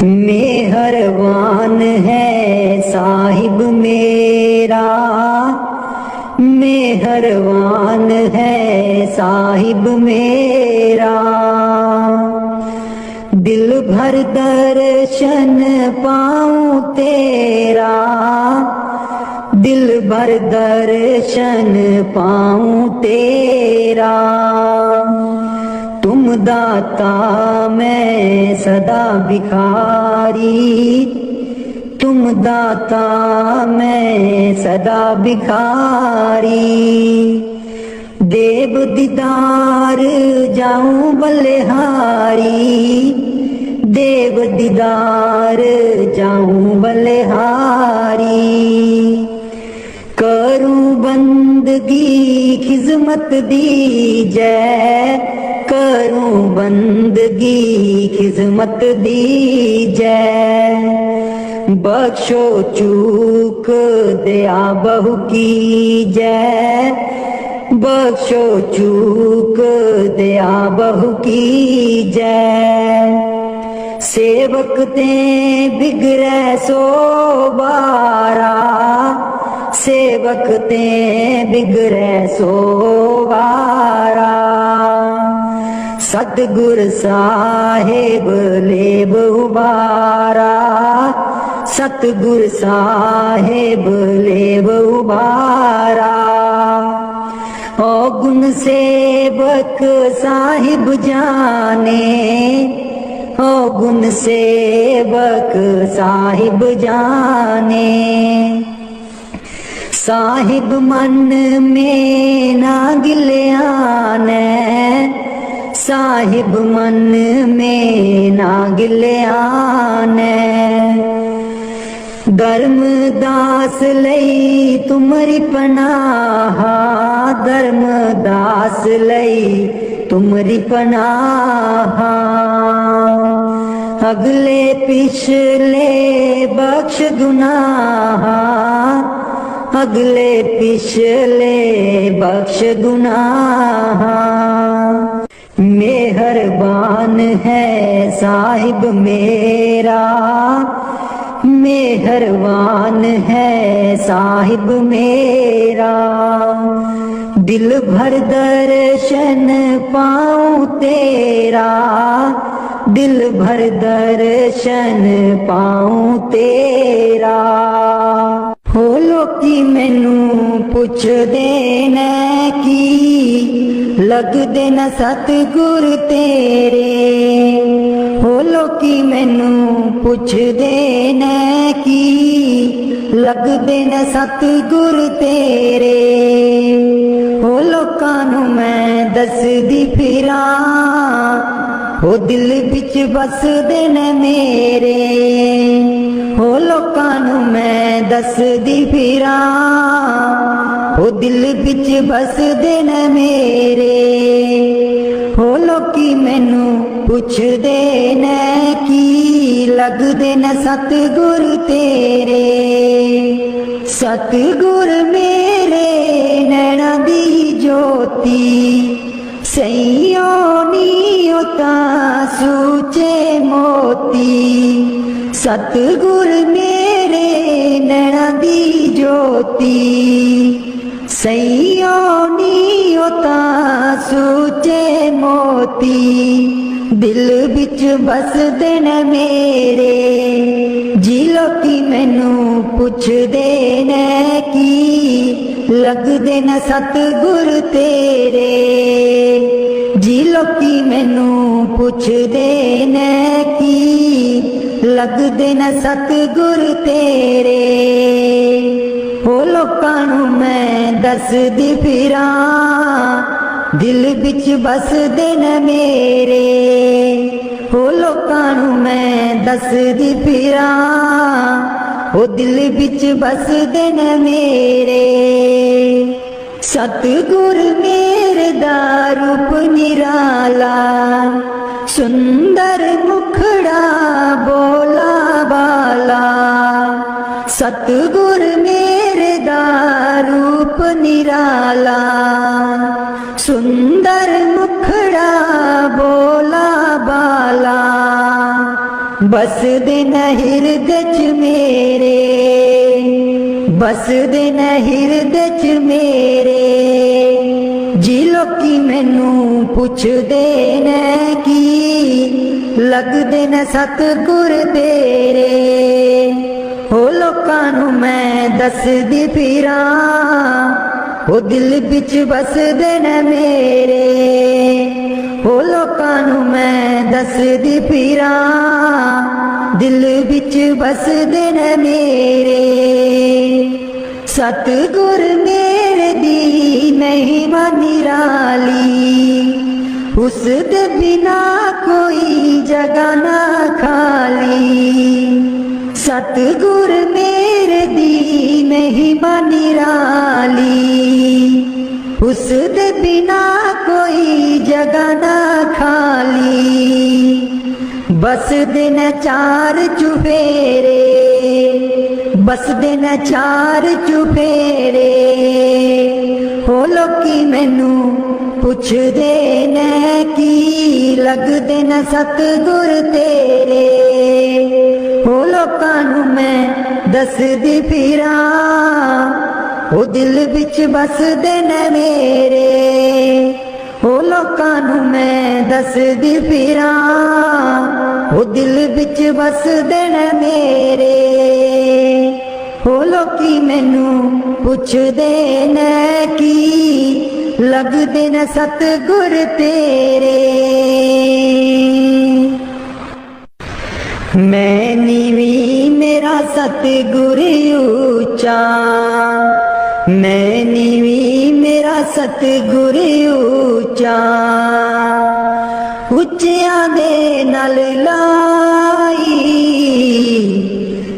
मेहरबान है साहिब मेरा, मेहरबान है साहिब मेरा। दिल भर दर्शन पाऊं तेरा, दिल भर दर्शन पाऊं तेरा। तुम दाता मैं सदा भिखारी, तुम दाता मैं सदा भिखारी। देव दीदार जाऊं बलिहारी, देव दीदार जाऊं बलिहारी। करूं बंदगी खिजमत दीजै, करूं बंदगी खिजमत दीजै। बख्शो चूक दया बहु कीजै, बख्शो चूक दया बहु कीजै। सेवक ते बिगड़ै सो बारा, सेवक ते बिगड़ै सो बारा। सतगुर साहेब लेब उबारा, सतगुर साहेब लेब उबारा। ओ गुण सेवक साहिब जाने, ओ गुण सेवक साहिब जाने। साहिब मन में ना गिल्याने, साहिब मन में ना गिल्याने। धर्मदास लई तुमरी पनाह, धर्मदास लई तुमरी पनाह। अगले पिछले बख्श गुनाह, अगले पिछले बख्श गुनाह। मेहरबान है साहिब मेरा, मेहरबान है साहिब मेरा। दिल भर दर्शन पाऊं तेरा, दिल भर दर्शन पाऊं तेरा। हो लोकी मैनू पुछदे ने की, लगदे न सतगुर तेरे। हो लोकी मैनू पुछदे ने की, लगदे न सतगुर तेरे। हो लोकां नू मैं दसदी फिरां, हो दिल बिच बसदे न मेरे। हो लोकां नू मैं दसदी फिरां, हो दिल बिच बसदे न मेरे। हो लोकी मैनू पुछदे न की, लगदे न सतगुर तेरे। सतगुर मेरे नैना दी ज्योति, सईयो नीओ तां सूचे मोती। सतगुर मेरे नैना दी ज्योति, सईयो नीओ तां सूचे मोती। दिल बिच बसदे न मेरे, जी लोकी मैनू पुछदे न की, लगदे न सतगुर तेरे। जी लोकी मैनू पुछदे न की, लगदे न सतगुर तेरे। हो लोकां नू मैं दसदी फिरां, दिल बिच बसदे न मेरे। हो लोकां नू मैं दसदी फिरां, हो दिल बिच बसदे न मेरे। सतगुर मेरे दा रूप निराला, सुंदर मुखड़ा बोला बाला। सतगुर मेरे दा रूप निराला, सुंदर मुखड़ा बोला बाला। बसदे न हिरदे च मेरे, बसदे न हिरदे च मेरे। जी लोकी मैनू पुछदे ने की लगदे न सतगुर तेरे। हो लोकां नू मैं दसदी फिरां ओ दिल बिच बसदे न मेरे। हो लोकां नू मैं दसदी फिरां दिल बिच बसदे न मेरे। सतगुर मेरे दी महिमा निराली, उस दे बिना कोई जगह ना खाली। सतगुर मेरे दी महिमा निराली, उस दे बिना कोई जगह ना खाली। बसदे न चार चुफेरे, बसदे न चार चुफेरे। हो लोकी मैनू पुछदे ने की लगदे न सतगुर तेरे। हो लोकां नू मैं दसदी फिरां ओ दिल बिच बसदे न मेरे। हो लोकां नू मैं दसदी फिरां ओ दिल बिच बसदे न मेरे। हो लोकी मैनू पुछदे ने की लगदे न सतगुर तेरे। मैं नीवी मेरा सतगुर ऊंचा, मैं नीवी मेरा सतगुर ऊंचा। उच्चियां दे नाल लाई,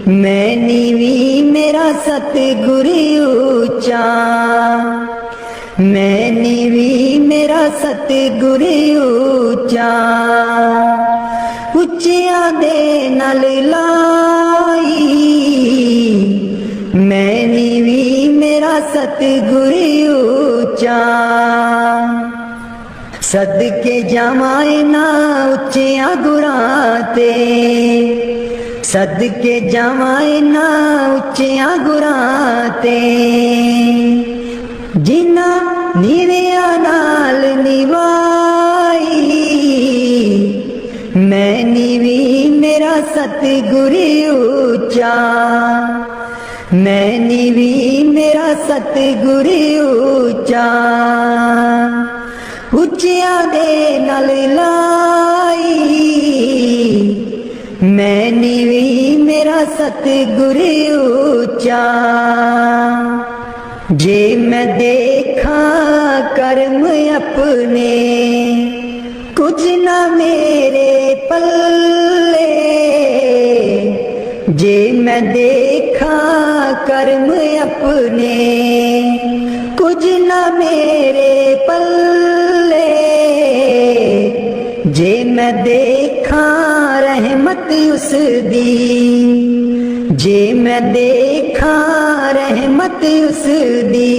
मैं नीवी मेरा सतगुर ऊंचा। मैं नीवी मेरा सतगुर ऊंचा। उच्चियां दे नाल लाई, मैं नीवी मेरा सतगुर ऊंचा। सदके जावां ना उच्चियां गुरां ते, सदके जावां ना उच्चियां गुरां ते। जिन्ना नीवियां नाल निभाई, मैं नीवी मेरा सतगुर ऊंचा। मैं नीवी मेरा सतगुर ऊंचा। उच्चियां दे नाल लाई, मैं नीवी मेरा सतगुर ऊंचा। जे मैं देखा कर्म अपने कुछ ना मेरे पल्ले। जे मैं देखा कर्म अपने कुछ ना मेरे पल्ले। जे मैं देखा रहमत उस दी, जे मैं देखा रहमत उस दी।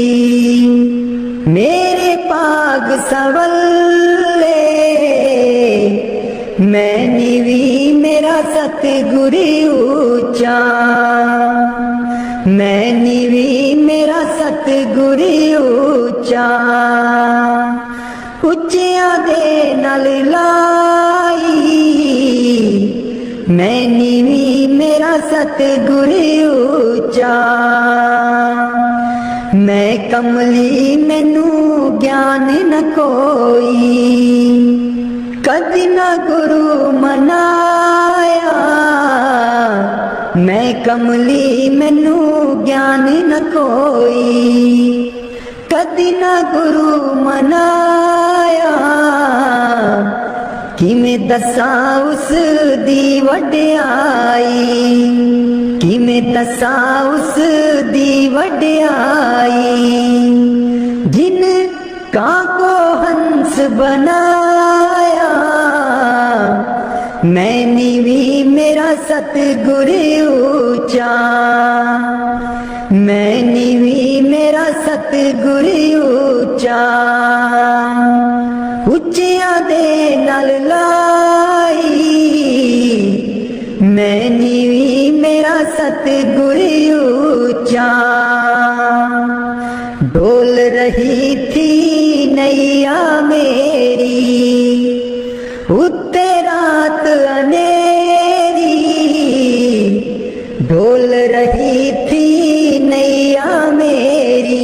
मेरे पाग सवल्ले, मैं नीवी मेरा सतगुर ऊंचा। मैं नीवी मेरा सतगुर ऊंचा। उच्चियां दे नाल लाई, मैं नीवी मेरा सतगुर ऊंचा। मैं कमली मैनू ज्ञान न कोई, कदी ना गुरु मनाया। मैं कमली मैनू ज्ञान न कोई, कदी ना गुरु मनाया। किमें दसा उस दी वड्याई, किमें दसा उस दी वड्याई। जिन कां को हंस बनाया, मैं नीवी मेरा सतगुर ऊंचा। मैं नीवी मेरा सतगुर ऊंचा। उच्चियां दे नाल लाई, नीवी मेरा सतगुर ऊंचा। डोल रही थी नैया मेरी उत्ते रात अनेरी। डोल रही थी नैया मेरी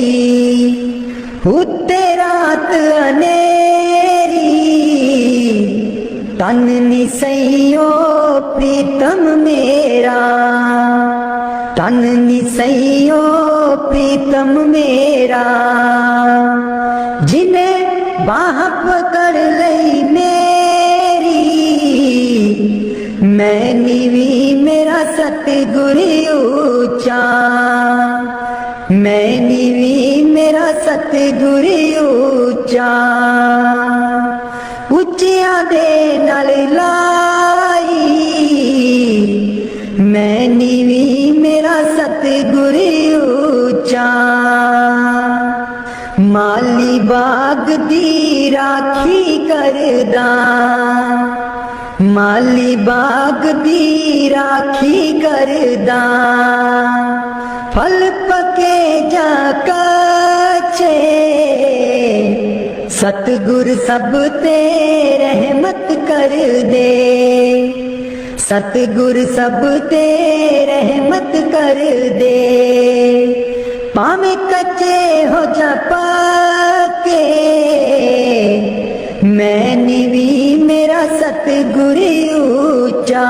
उत्ते रात अनेरी। तन निसैयो प्रीतम मेरा, तन निसैयो प्रीतम मेरा। जिन्हें बाह पकड़ लई मेरी, मैं नीवी मेरा सतगुर ऊंचा। मैं नीवी मेरा सतगुर ऊंचा। उच्चिया दे नाल लाई, मैं नीवी मेरा सतगुर ऊंचा। माली बाग दी राखी करदा, माली बाग दी राखी करदा। फल पके जा कच्चे, सतगुर सब ते रहमत कर दे। सतगुर सब ते रहमत कर दे। पावे कच्चे हो जा पक्के, मैं नीवी मेरा सतगुर ऊंचा।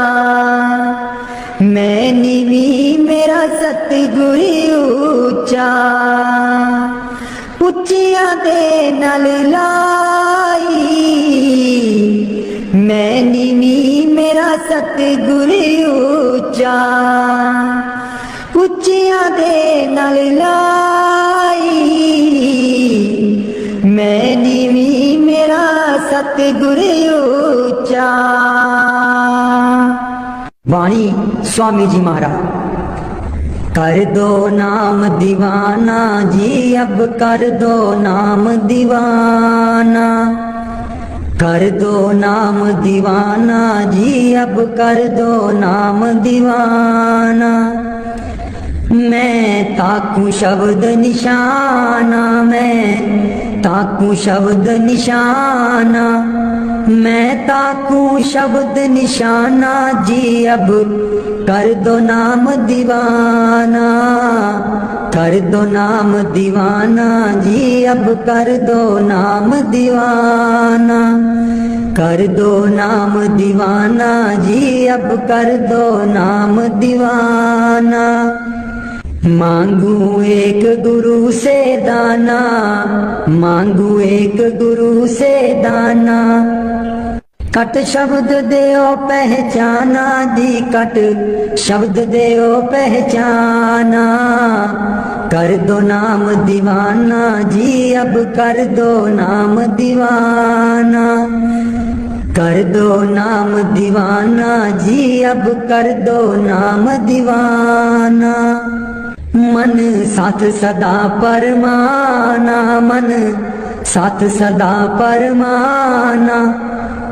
मैं नीवी मेरा सतगुर ऊंचा। उच्चिया दे नाल लाई, मैं नीवी मेरा सतगुर ऊंचा। उच्चिया दे नाल लाई, मैं नीवी मेरा सतगुर ऊंचा। वाणी स्वामी जी महाराज। कर दो नाम दीवाना जी, अब कर दो नाम दीवाना। कर दो नाम दीवाना जी, अब कर दो नाम दीवाना। मैं ताकू शब्द निशाना, मैं ताकू शब्द निशाना। मैं ताकू शब्द निशाना जी, अब कर दो नाम दीवाना। कर दो नाम दीवाना जी, अब कर दो नाम दीवाना। कर दो नाम दीवाना जी, अब कर दो नाम दीवाना। मांगू एक गुरु से दाना, मांगू एक गुरु से दाना। कट शब्द देओ पहचाना दी, कट शब्द देओ पहचाना। कर दो नाम दीवाना जी, अब कर दो नाम दीवाना। कर दो नाम दीवाना जी, अब कर दो नाम दीवाना। मन साथ सदा परमाना, मन साथ सदा परमाना।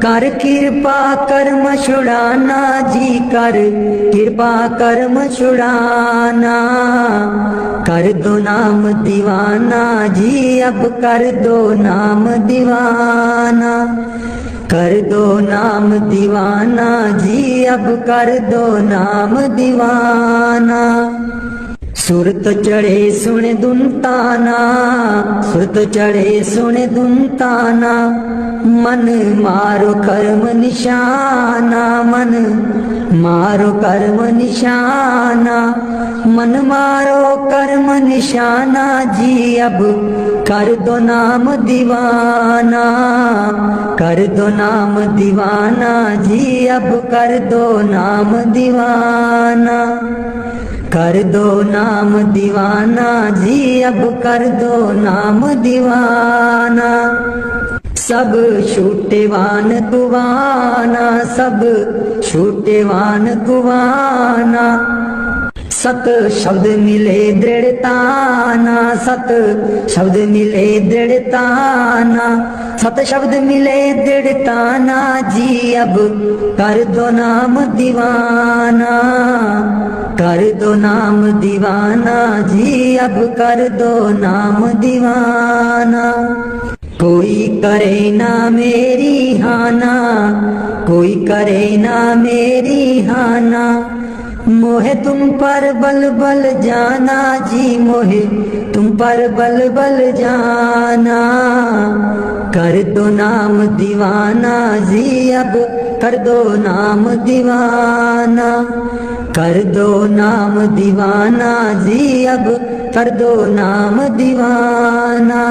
कर कृपा कर्म छुड़ाना जी, कर कृपा कर्म छुड़ाना। कर दो नाम दीवाना जी, अब कर दो नाम दीवाना। कर दो नाम दीवाना जी, अब कर दो नाम दीवाना। सुरत चढ़े सुन दुनताना, सुरत चढ़े सुन दुनताना। मन मारो कर्म निशाना, मन मारो कर्म निशाना। मन मारो कर्म निशाना जी, अब कर दो नाम दीवाना। कर दो नाम दीवाना जी, अब कर दो नाम दीवाना। कर दो नाम दीवाना जी, अब कर दो नाम दीवाना। सब छूटेवान कुवाना, सब छूटेवान कुवाना। सत शब्द मिले दृढ़ता ना, सत शब्द मिले दृढ़ता ना, सत शब्द मिले दृढ़ता ना जी। अब कर दो नाम दीवाना, कर दो नाम दीवाना जी। अब कर दो नाम दीवाना। कोई करे ना मेरी हाना, कोई करे ना मेरी हाना, मोहे तुम पर बल बल जाना जी। मोहे तुम पर बल बल जाना। कर दो नाम दीवाना जी। अब कर दो नाम दीवाना, कर दो नाम दीवाना जी। अब कर दो नाम दीवाना।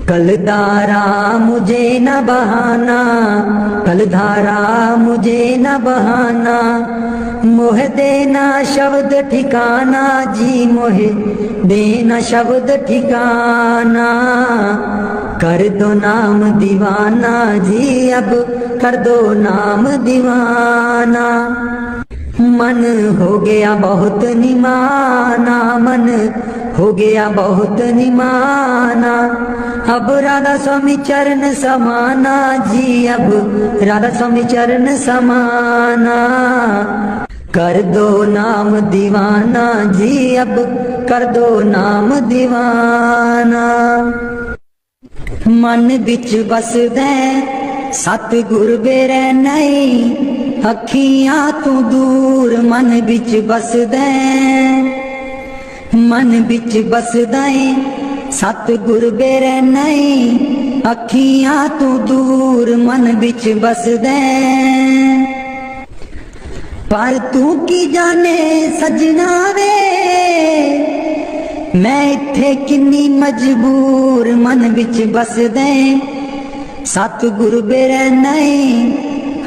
कलधारा मुझे न बहाना, कलधारा मुझे न बहाना, मोह देना शब्द ठिकाना जी। मोह देना शब्द ठिकाना। कर दो नाम दीवाना जी। अब कर दो नाम दीवाना। मन हो गया बहुत निमाना, मन हो गया बहुत निमाना, अब राधा स्वामी चरण समाना जी। अब राधा स्वामी चरण समाना। कर दो नाम दीवाना जी। अब कर दो नाम दीवाना। मन बिच बसदे सतगुर बेरै नहीं, अखियां तू दूर मन बिच बसदे, मन बिच बसदे सतगुर बेरै नहीं, अखियां तू दूर मन बिच बसदे। पर तू की जाने सजना वे, मैं इत्थे किन्नी मजबूर मन बिच बसदे, सतगुर बेरै नहीं,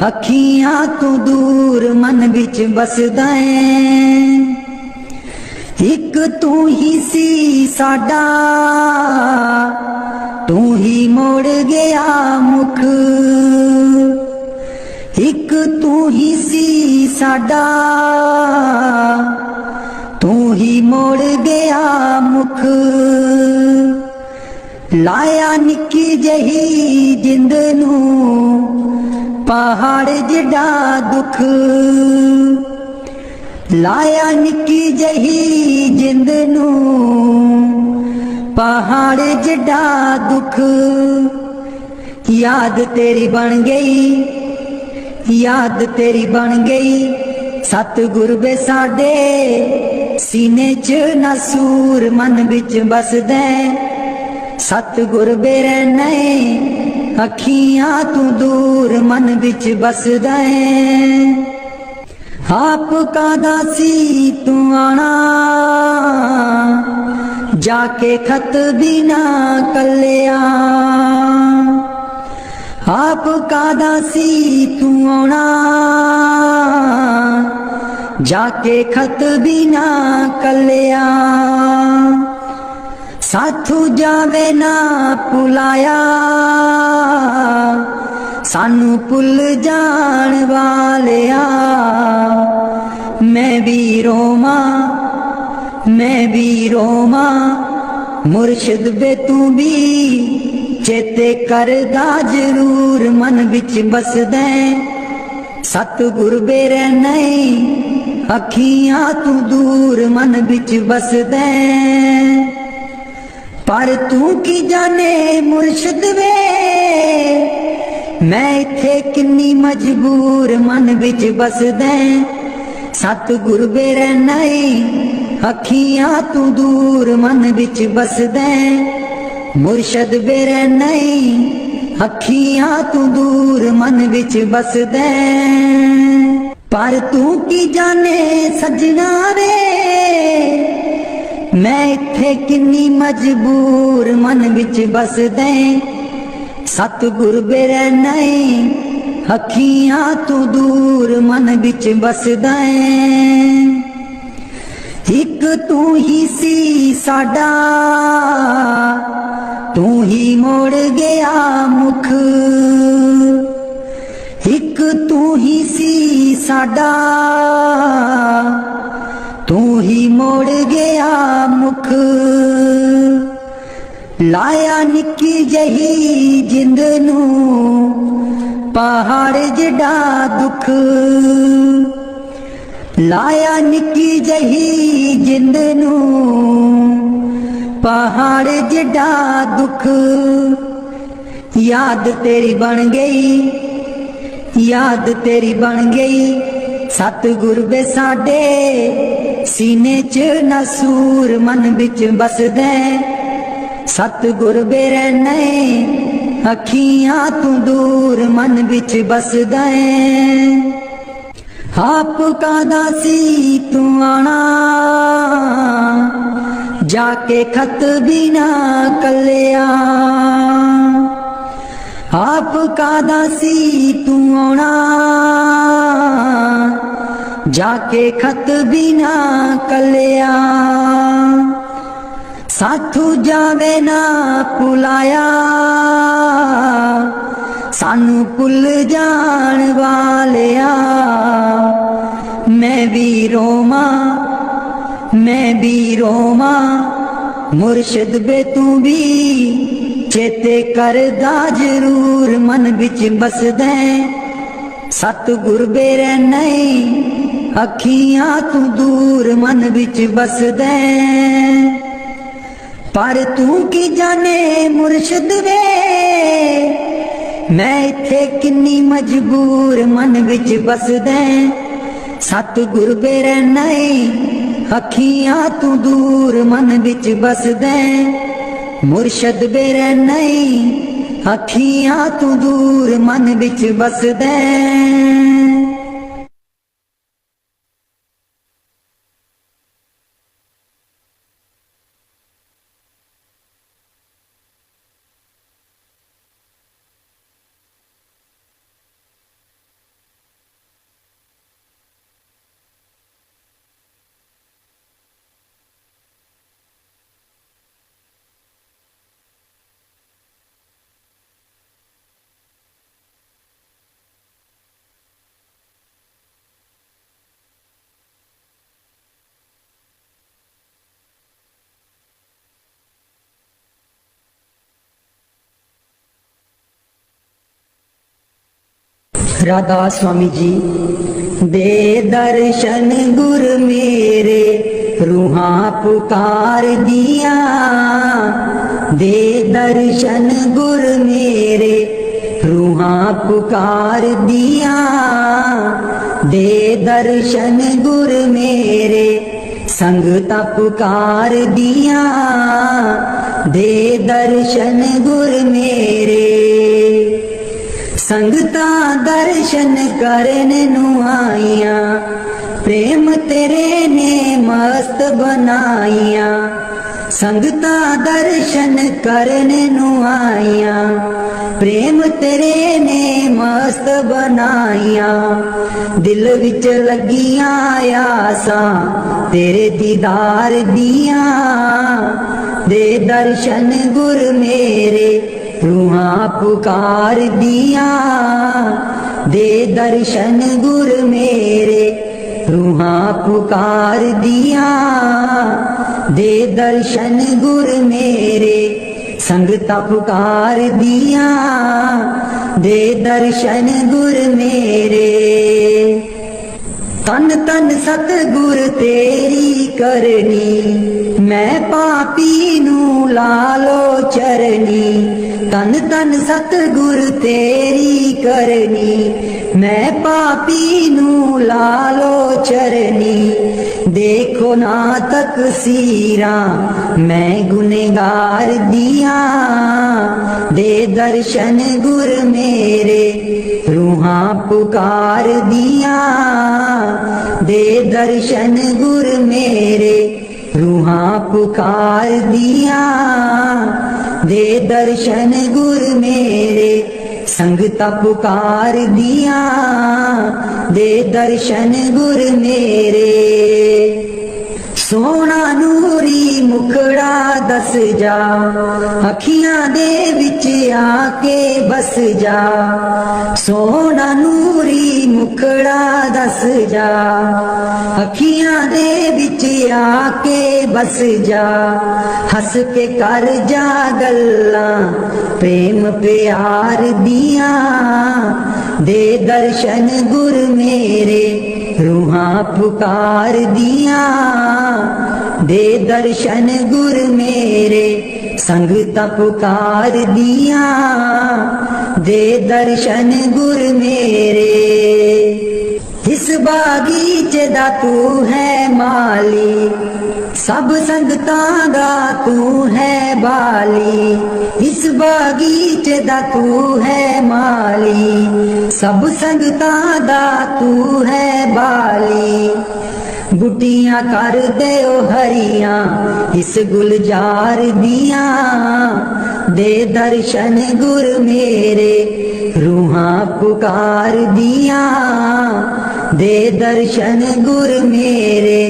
अखियां तू दूर मन बिच बसदे। एक तू ही सी साडा, तू ही मोड़ गया मुख, एक तू ही सी साडा, तू ही मोड़ गया मुख। लाया निक्की जही जिंद नू पहाड़ जिड्डा दुख, लाया निक्की जही जिंद नू पहाड़ जिड्डा दुख। याद तेरी बन गई, याद तेरी बन गई, सतगुर वे साडे सीने च नसूर मन बिच बसदे, सतगुर बेरै नहीं, अखियां तू दूर मन बिच बसदे। आप का दासी तू आना, जाके खत भी ना कलिया, आप का दासी तू आना, जाके खत भी ना कलिया। साथू जावे ना पुलाया, सानू पुल जान वालिया। मैं भी रोमा, मैं भी रोमा, मुर्शिद वे तू भी चेते करदा जरूर मन बिच बसदे, सतगुर बेरै नहीं, अखियां तू दूर मन बिच बसदे। पर तू की जाने मुर्शिद वे, मैं इत्थे किन्नी मजबूर मन बिच बसदे, सतगुर बेरै नहीं, अखियां तू दूर मन बिच बसदे। मुर्शिद बेरै नहीं, अखियां तू दूर मन बिच बसदे। पर तू की जाने सजना वे, मैं इत्थे किन्नी मजबूर मन बिच बसदे, सतगुर बेरै नहीं, अखियां तू दूर मन बिच बसदे। एक तू ही सी साडा, तू ही मोड़ गया मुख, एक तू ही सी साडा, तू ही मोड़ गया मुख, लाया निक्की जही जिंद नू पहाड़ जिड़ा दुख, लाया निक्की जही जिंद नू पहाड़ जिड़ा दुख। याद तेरी बन गई, याद तेरी बन गई, सतगुर वे साडे सीने च नसूर मन बिच बसदे, सतगुर वे रहने अखियां तू दूर मन बिच बसदा है। आप कादा सी तू आना, जाके खत भी ना कलिया, आप कादा सी तू आना, जाके खत भी ना कलिया, साथू जावे ना पुलाया, सानू पुल जान वालिया। मैं भी रोमा, मैं भी रोमा, मुर्शिद बे तू भी चेते करदा जरूर मन बिच बसदे, सतगुर बे रहने अखियां तू दूर मन बिच बसदे। पर तू की जाने मुर्शिद वे, मैं इत्थे किन्नी मजबूर मन बिच बसदे, सतगुर बे रहने अखियां तू दूर मन बिच बसदे, मुर्शिद बे रहने अखियां तू दूर मन बिच बसदे। राधा स्वामी जी दे दर्शन गुर मेरे, रूहां पुकार दिया, दे दर्शन गुर मेरे, रूहां पुकार दिया, दे दर्शन गुर मेरे, संगता पुकार दिया, दे दर्शन गुर मेरे। संगता दर्शन करन नू आईया, प्रेम तेरे ने मस्त बनाईया, संगता दर्शन करन नू आईया, प्रेम तेरे ने मस्त बनाईया, दिल विच लगिया आसां तेरे दीदार दिया, दे दर्शन गुर मेरे, रूहां पुकार दिया, दे दर्शन गुर मेरे, रूहां पुकार दिया, दे दर्शन गुर मेरे, संगता पुकार दिया, दे दर्शन गुर मेरे। तन तन सतगुर तेरी करनी, मैं पापी नू लालो चरनी, तन तन सतगुर तेरी करनी, मैं पापी नू लालो चरनी, देखो ना तकसीरा मैं गुनहगार दिया, दे दर्शन गुर मेरे, रूहां पुकार दिया, दे दर्शन गुर मेरे, रूहां पुकार दिया, दे दर्शन गुर मेरे, संगता पुकार दिया, दे दर्शन गुर मेरे। सोना नूरी मुखड़ा दस जा, अखियां दे विच आके बस जा। सोना नूरी मुखड़ा दस जा, अखियां दे विच आके बस जा। हस के कर जा गल्लां प्रेम प्यार दियां, दे दर्शन गुर मेरे रूहां पुकार दियां। दे दर्शन गुर मेरे संगतां पुकार दियां, दे दर्शन गुर मेरे। इस बागीचे दा तू है माली, सब संगतां दा तू है बाली। इस बागीचे दा तू है माली, सब संगतां दा तू है बाली। बुटियां कर दे ओ हरियां इस गुलजार दियां, दे दर्शन गुर मेरे रूहां पुकार दियां। दे दर्शन गुर मेरे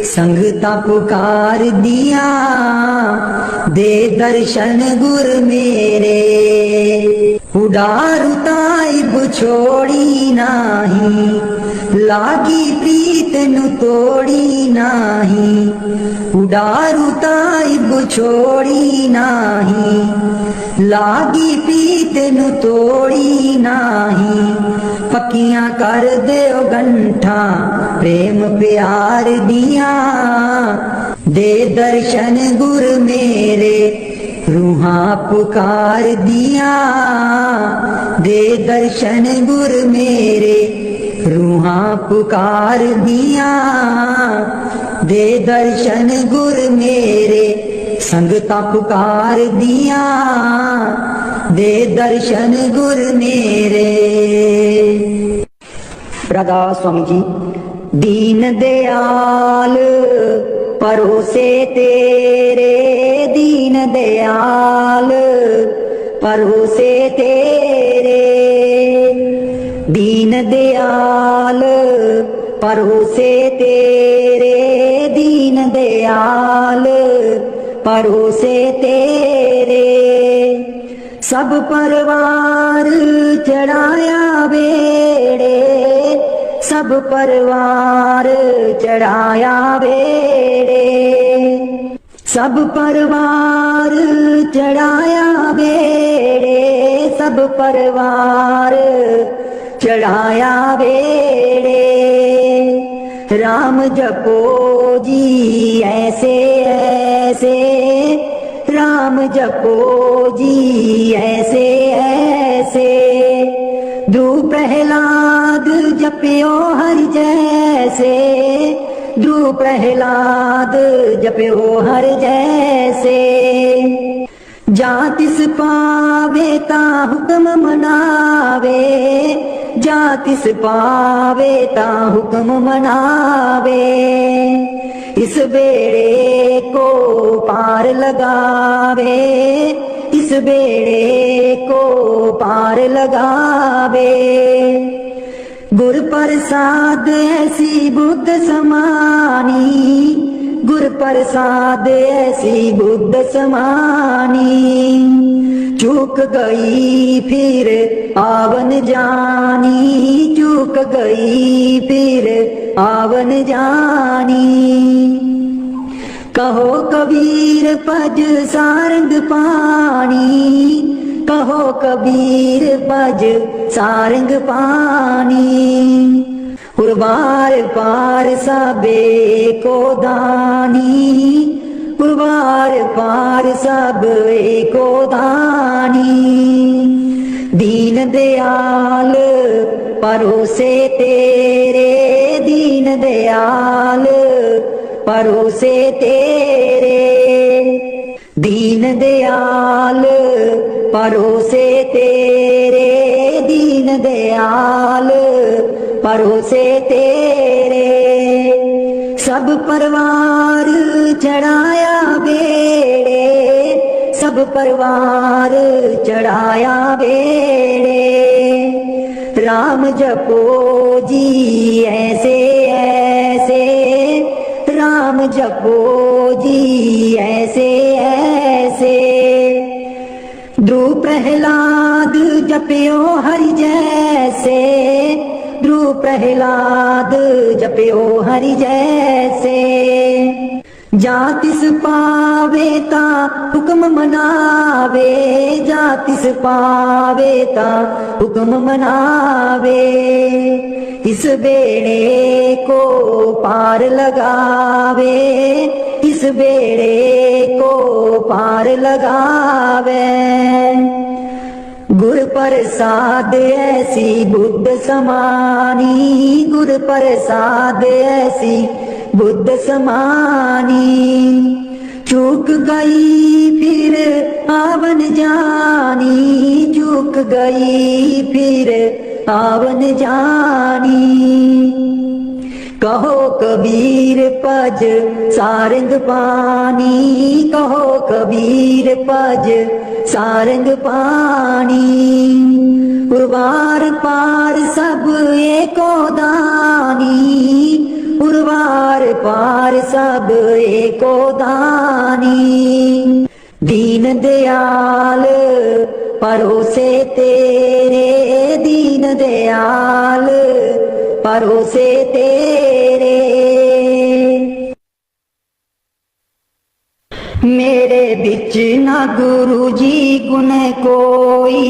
संगतां पुकार दियां, दे दर्शन गुर मेरे। उडारू ताइब छोड़ी नाही, लागी प्रीत नु तोड़ी नाही। उडारू ताइब छोड़ी नाही, लागी प्रीत नु तोड़ी नाही। पक्कियां कर दे ओ गंठा प्रेम प्यार दियां, दे दर्शन गुर मेरे रूहां पुकार दियां। दे दर्शन गुर मेरे रूहां पुकार दियां, दे दर्शन गुर मेरे संगतां पुकार दियां, दे दर्शन गुर मेरे। प्रदास स्वामी जी। दीन दयाल परोसे तेरे, दीन दयाल परोसे तेरे। दीन दयाल परोसे तेरे, दीन दयाल परोसे तेरे। सब परवार चढ़ाया बेड़े, सब परवार चढ़ाया बेड़े। सब परवार चढ़ाया बेड़े, सब परवार चढ़ाया बेड़े। राम जपो जी ऐसे ऐसे, राम जपो जी ऐसे ऐसे। ध्रुव प्रहलाद जप्यो हर जैसे, ध्रुव प्रहलाद जप्यो हर जैसे। जा तिस पावे ता हुक्म मनावे, जा तिस पावे ता हुक्म मनावे। इस बेड़े को पार लगावे, इस बेड़े को पार लगावे। गुर प्रसाद ऐसी बुद्ध समानी, गुर प्रसाद ऐसी बुद्ध समानी। चूक गई फिर आवन जानी, चूक गई फिर आवन जानी। कहो कबीर पज सारंग पानी, कहो कबीर पज सारंग पानी। उर्वार पार सबे को दानी, उर्वार पार सब को दानी। दीन दयाल परोसे तेरे, दीन दयाल परोसे तेरे। दीन दयाल परोसे तेरे, दीन दयाल परोसे तेरे। सब परवार चढ़ाया बेड़े, सब परवार चढ़ाया बेड़े। राम जपो जी ऐसे ऐसे, राम जपो जी ऐसे ऐसे। ध्रुव प्रहलाद जप्यो हरि जैसे, ध्रुव प्रहलाद जप्यो हरि जैसे। जा तिस पावे ता हुक्म मनावे, जा तिस पावे ता हुक्म मनावे। इस बेड़े को पार लगावे, इस बेड़े को पार लगावे। गुर प्रसाद ऐसी बुद्ध समानी, गुर प्रसाद ऐसी बुद्ध समानी। चूक गई फिर आवन जानी, चूक गई फिर आवन जानी। कहो कबीर पज सारंग पानी, कहो कबीर पज सारंग पानी। उर्वार पार सब एको दानी, उर्वार पार सब एको दानी। दीन दयाल परोसे तेरे, दीन दयाल परोसे तेरे। मेरे बिच ना गुरु जी गुण कोई,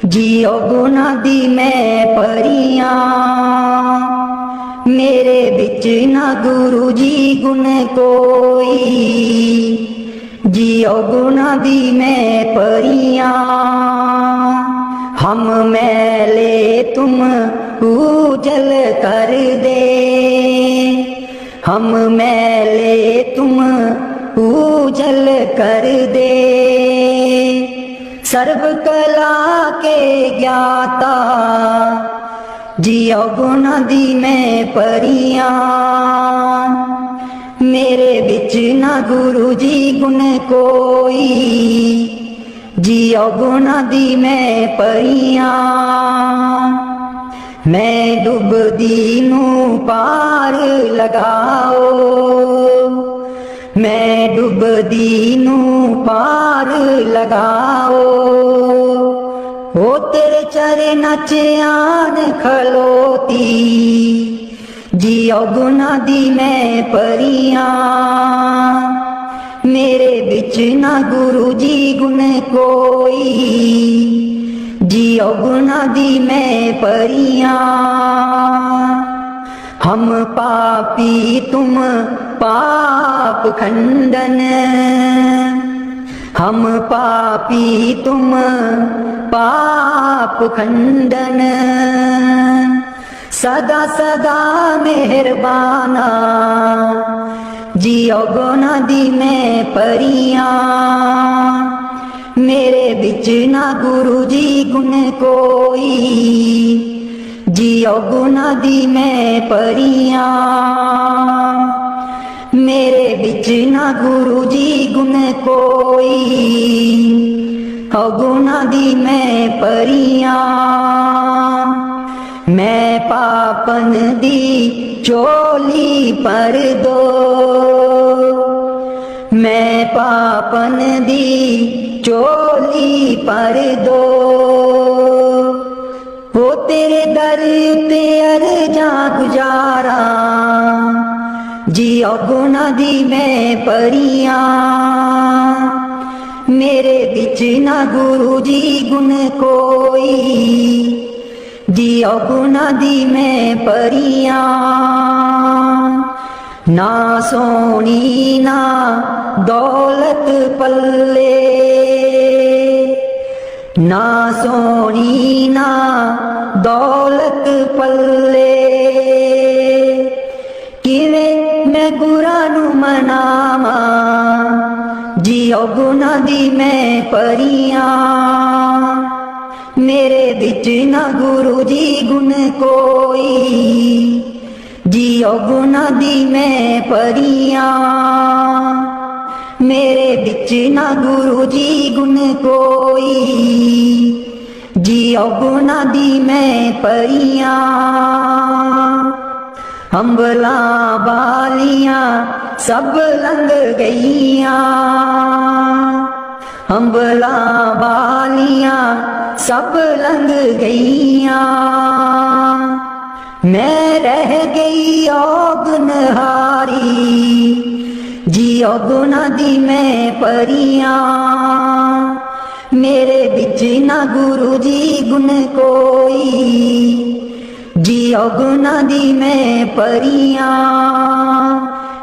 जियो गुना दी मैं परियां। मेरे बिच ना गुरु जी गुण कोई, जियो गुना दी मैं परियां। हम मैले तुम उजल कर दे, हम मैले तुम उजल कर दे। सर्व कला के ज्ञाता, जियो गुना दी मैं परियां। मेरे बिच ना गुरु जी गुण कोई, जियो गुना दी मैं परियां। मैं डुबदी नू पार लगाओ, मैं डुबदी नू पार लगाओ। ओ तेरे चरण च आन खलोती, जियो गुना दी मैं परियां। मेरे बिच ना गुरु जी गुण कोई, जियो गुना दी मैं परियां। हम पापी तुम पाप खंडन, हम पापी तुम पाप खंडन। सदा सदा मेहरबाना, जियो गुना दी मैं परियां। मेरे बिच ना गुरु जी गुण कोई, जियो गुना दी मैं परियां। मेरे बिच ना गुरु जी गुण कोई, गुना दी मैं परियां। मैं पापन दी चोली पर दो, मैं पापन दी चोली पर दो। हो तेरे दर ते अर्जा गुजारा, जियो गुना दी मैं परियां। मेरे बिच ना गुरु जी गुण कोई, जियो गुना दी मैं परियां। ना सोनी ना दौलत पल्ले, ना सोनी ना दौलत पल्ले। किवें मैं गुरां नू मनावा, जियो गुना दी मैं परियां। मेरे बिच ना गुरु जी गुण कोई, जियो गुना दी मैं परियां। मेरे बिच ना गुरु जी गुण कोई, जियो गुना दी मैं परियां। अंबला बालियां सब लंघ गईयां, अंबला बालियां सब लंघ गईयां। मैं रह गई औगुनहारी, जियो गुना दी मैं परियां। मेरे बिच ना गुरु जी गुण कोई, जियो गुना दी मैं परियां।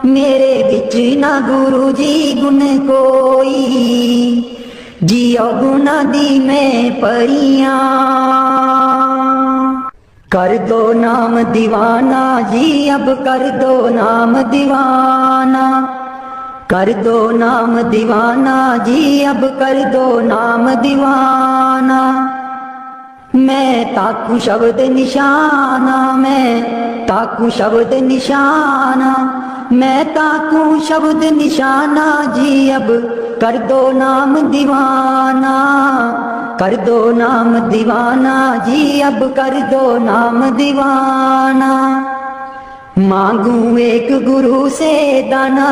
मेरे बिच ना गुरु जी गुण कोई, जियो गुना दी मैं परियां। कर दो नाम दीवाना जी, अब कर दो नाम दीवाना, कर दो नाम दीवाना जी, अब कर दो नाम दीवाना। मैं ताकू शब्द निशाना, मैं ताकू शब्द निशाना, मैं ताकू शब्द निशाना जी, अब कर दो नाम दीवाना, कर दो नाम दीवाना जी, अब कर दो नाम दीवाना। मांगू एक गुरु से दाना,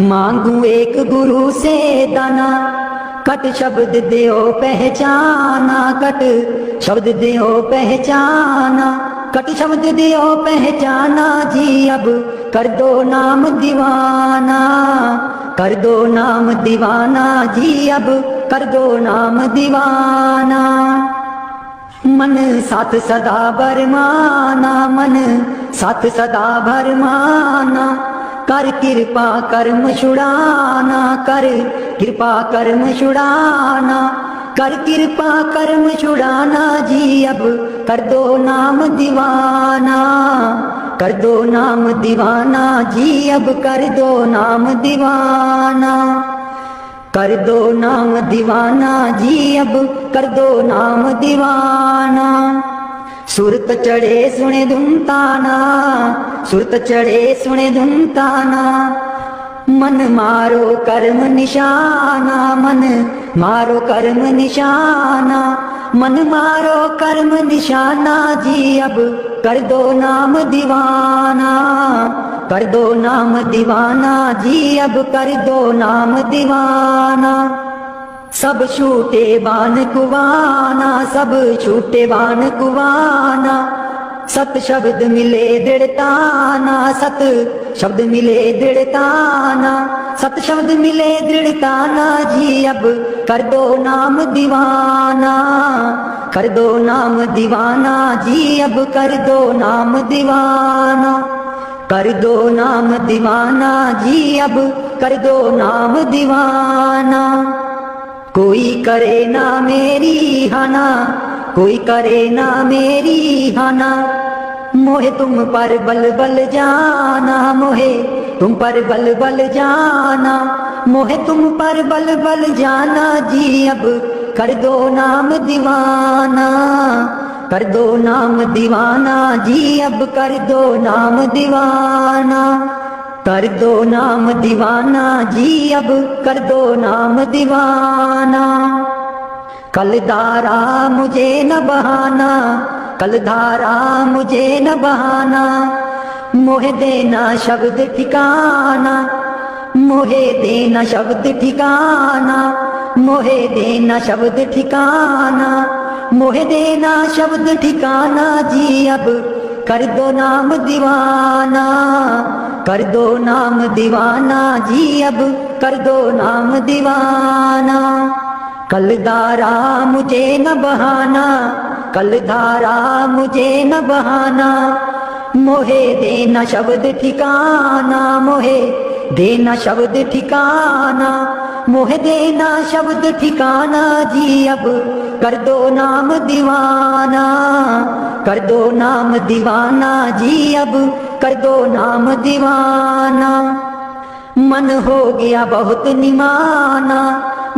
मांगू एक गुरु से दाना, कट शब्द देओ पहचाना, कट शब्द देओ पहचाना, कट शब्द देओ पहचाना जी, अब कर दो नाम दीवाना, कर दो नाम दीवाना जी, अब कर दो नाम दीवाना। मन साथ सदा भरमाना, मन साथ सदा भरमाना, कर कृपा कर्म छुड़ाना, कर कृपा कर्म छुड़ाना, कर कृपा कर्म छुड़ाना जी, अब कर दो नाम दीवाना, कर दो नाम दीवाना जी, अब कर दो नाम दीवाना, कर दो नाम दीवाना जी, अब कर दो नाम दीवाना। सुरत चढ़े सुने धुन ताना, सुरत चढ़े सुने धुन ताना, मन मारो कर्म निशाना, मन मारो कर्म निशाना, मन मारो कर्म निशाना जी, अब कर दो नाम दीवाना, कर दो नाम दीवाना जी, अब कर दो नाम दीवाना। सब छूटे बान कुवाना, सब छूटे बान कुवाना, सत शब्द मिले दृढ़ताना, सत शब्द मिले दृढ़ताना, सत शब्द मिले दृढ़ताना जी, अब कर दो नाम दीवाना, कर दो नाम दीवाना जी, अब कर दो नाम दीवाना, कर दो नाम दीवाना जी, अब कर दो नाम दीवाना। कोई करे ना मेरी हाना, कोई करे ना मेरी हाना, मोहे तुम पर बल बल जाना, मोहे तुम पर बल बल जाना, मोहे तुम पर बल बल जाना जी, अब कर दो नाम दीवाना, कर दो नाम दीवाना जी, अब कर दो नाम दीवाना, कर दो नाम दीवाना जी, अब कर दो नाम दीवाना। कल धारा मुझे न बहाना, कल धारा मुझे न बहाना, मोहे देना शब्द ठिकाना, मोहे देना शब्द ठिकाना, मोहे देना शब्द ठिकाना, मोहे देना शब्द ठिकाना जी, अब कर दो नाम दीवाना, कर दो नाम दीवाना जी, अब कर दो नाम दीवाना। कल धारा मुझे न बहाना, कल धारा मुझे न बहाना, मोहे देना शब्द ठिकाना, मोहे देना शब्द ठिकाना, मोहे देना शब्द ठिकाना जी, अब कर दो नाम दीवाना, कर दो नाम दीवाना जी, अब कर दो नाम दीवाना। मन हो गया बहुत निमाना,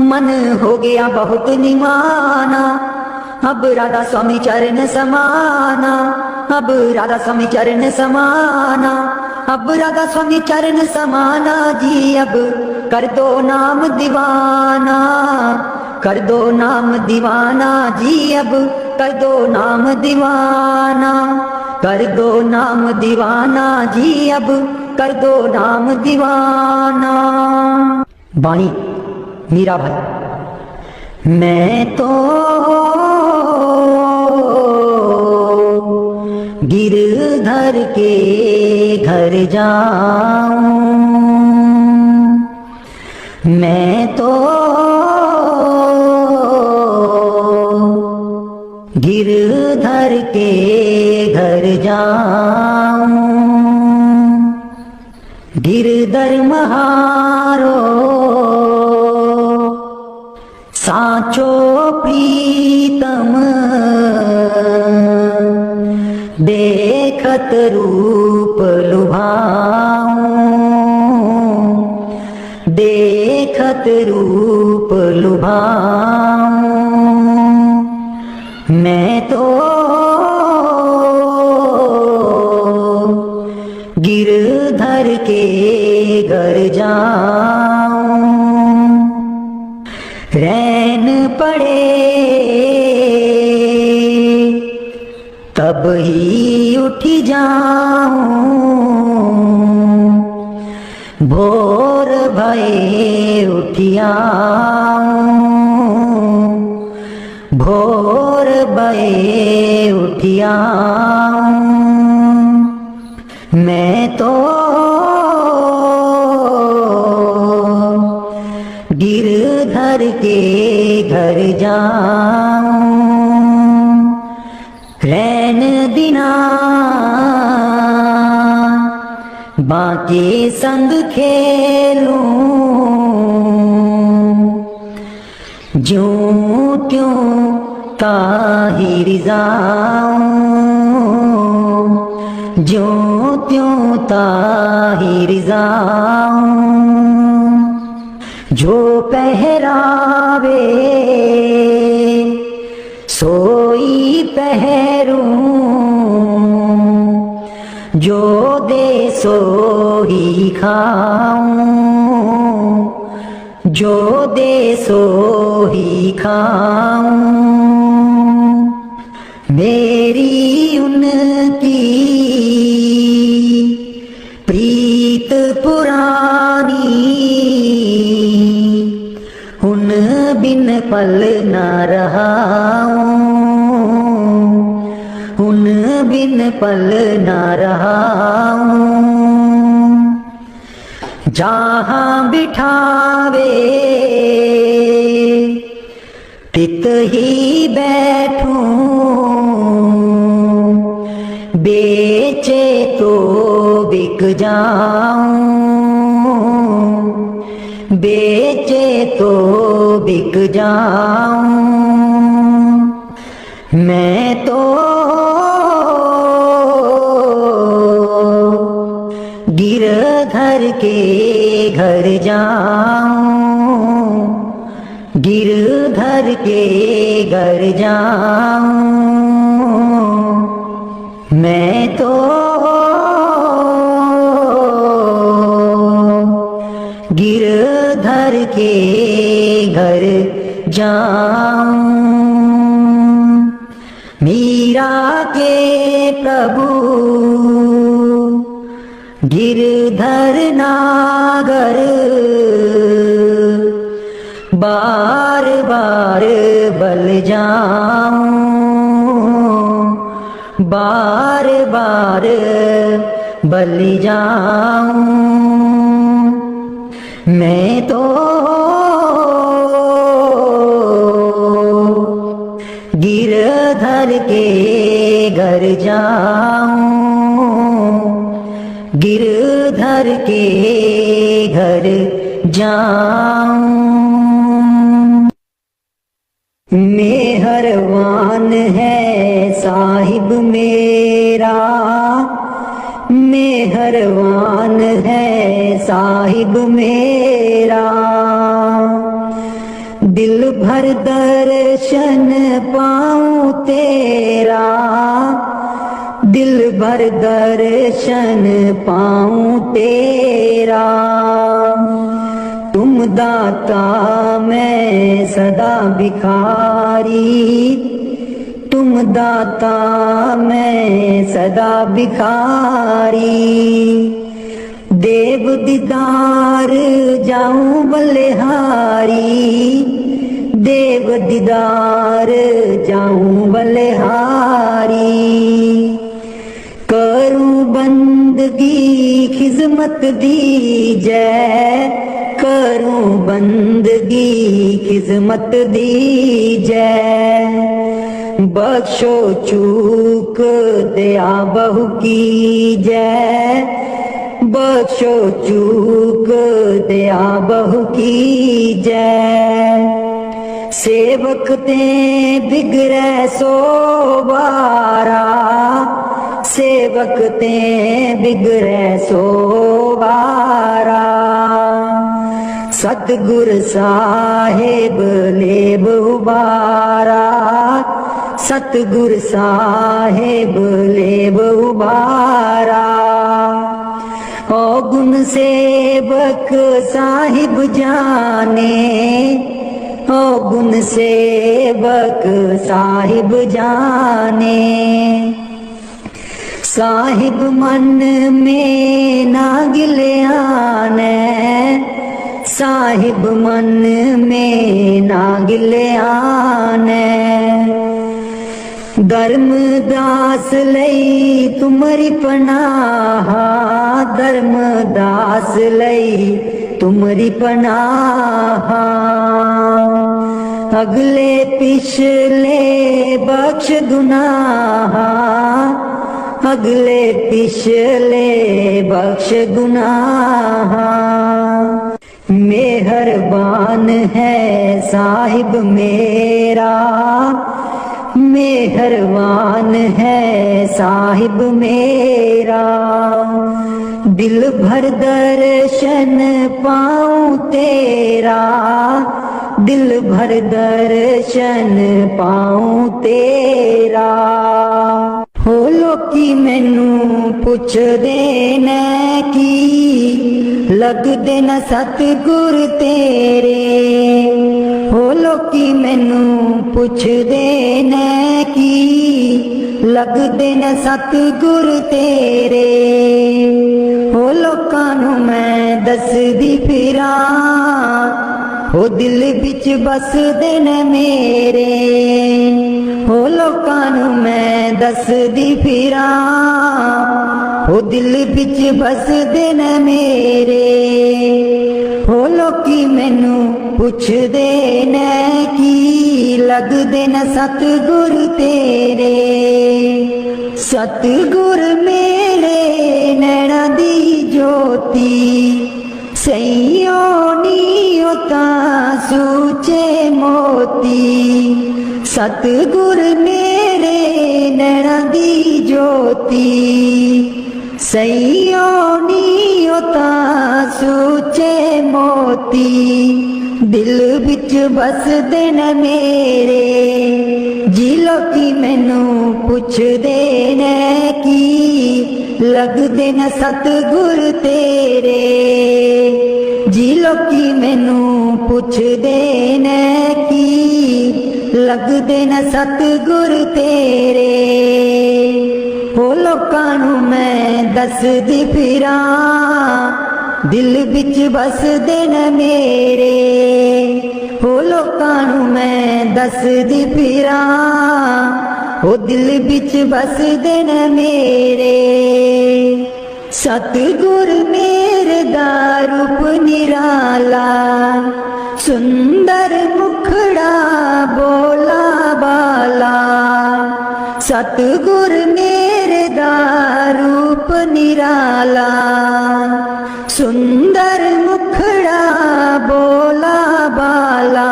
मन हो गया बहुत निमाना, अब राधा स्वामी चरण समाना, अब राधा स्वामी चरण समाना, अब राधा स्वामी चरण समाना जी, अब कर दो नाम दीवाना, कर दो नाम दीवाना जी, अब कर दो नाम दीवाना, कर दो नाम दीवाना जी अब कर दो नाम दीवाना। बाणी मीरा भाई। मैं तो गिरधर के घर जाऊं, मैं तो गिरधर के घर जाऊं। गिरधर महारो साचो प्रीतम, देखत रूप लुभाऊं, देखत रूप लुभाऊं। मैं तो गिरधर के घर जाऊं। रैन पड़े तब ही उठ जाऊं, भोर भये उठियाऊं, भोर भये उठियाऊं। मैं तो गिरधर के घर जाऊं। रैन दिना बाके संग खेलूं, ज्यों त्यों ताहिर जाऊं, ज्यों त्यों ताहिर जाऊं। जो पहरावे सोई पहरूं, जो दे सो ही खाऊं, जो दे सो ही खाऊं। मेरी उनकी प्रीत पुरानी, उन बिन पल न रहाऊं, उन बिन पल न रहाऊं। जहाँ बिठावे तित ही बैठूं, बेचे तो बिक जाऊं, बेचे तो बिक जाऊं। मैं तो गिरधर के घर जाऊं, गिरधर के घर जाऊं। मैं तो गिरधर के घर जाऊं। मीरा के प्रभु गिरधर नागर, बार बार बल जाऊं, बार बार बल जाऊं। मैं तो गिरधर के घर जाऊं, गिरधर के घर जाऊं। मेहरबान है साहिब मेरा, मेहरबान है साहिब मेरा। दिल भर दर्शन पाऊं तेरा, दिल भर दर्शन पाऊं तेरा। तुम दाता मैं सदा भिखारी, तुम तुम दाता मैं सदा भिखारी। देव दीदार जाऊं बलिहारी, देव दीदार जाऊं बलिहारी। करूं बंदगी खिजमत दीजै, करूं बंदगी खिजमत दीजै। बख्शो चूक दया बहु कीजै, बख्शो चूक दया बहु कीजै। सेवक ते बिगड़ै सो वारा, सेवक ते बिगड़ै सो वारा। सतगुर साहेब लेब उबारा, सतगुर साहेब लेब उबारा। ओ गुण सेवक साहिब जाने, ओ गुण सेवक साहिब जाने। साहिब मन में ना गिल्याने, साहिब मन में ना गिल्याने। धर्मदास लई तुमरी पनाह, धर्मदास लई तुमरी पनाह। अगले पिछले बख्श गुनाह, अगले पिछले बख्श गुनाह। मेहरबान है साहिब मेरा, मेहरबान है साहिब मेरा। दिल भर दर्शन पाऊं तेरा, दिल भर दर्शन पाऊं तेरा। हो लोकी मैनू पुछदे ने की, लगदे न सतगुर तेरे। हो लोकी मैनू पुछदे ने की, लगदे न सतगुर तेरे। हो लोकां नू मैं दसदी फिरां, हो दिल विच बसदे ने मेरे। हो लोकां नू मैं दसदी फिरां, हो दिल विच बसदे ने मेरे। हो लोकी मैनू पुछदे ने की, लगदे न सतगुर तेरे। सतगुर मेरे नैना दी ज्योति, सैयो नीओ तां सूचे मोती। सतगुर मेरे नैना दी ज्योति, सैयो नीओ तां सूचे मोती। दिल विच बसदे न मेरे, जी लोकी मैनू पुछदे ने की, लगदे न सतगुर तेरे। जी लोकी मैनू पुछदे ने की, लगदे न सतगुर तेरे। हो लोकां नू मैं दसदी फिरां, दिल विच बसदे न मेरे। हो लोकां नू मैं दसदी फिरां, हो दिल विच बसदे न मेरे। सतगुर मेरे दा रूप निराला, सुंदर मुखड़ा बोला बाला। सतगुर मेरे दा रूप निराला, सुंदर मुखड़ा बोला बाला।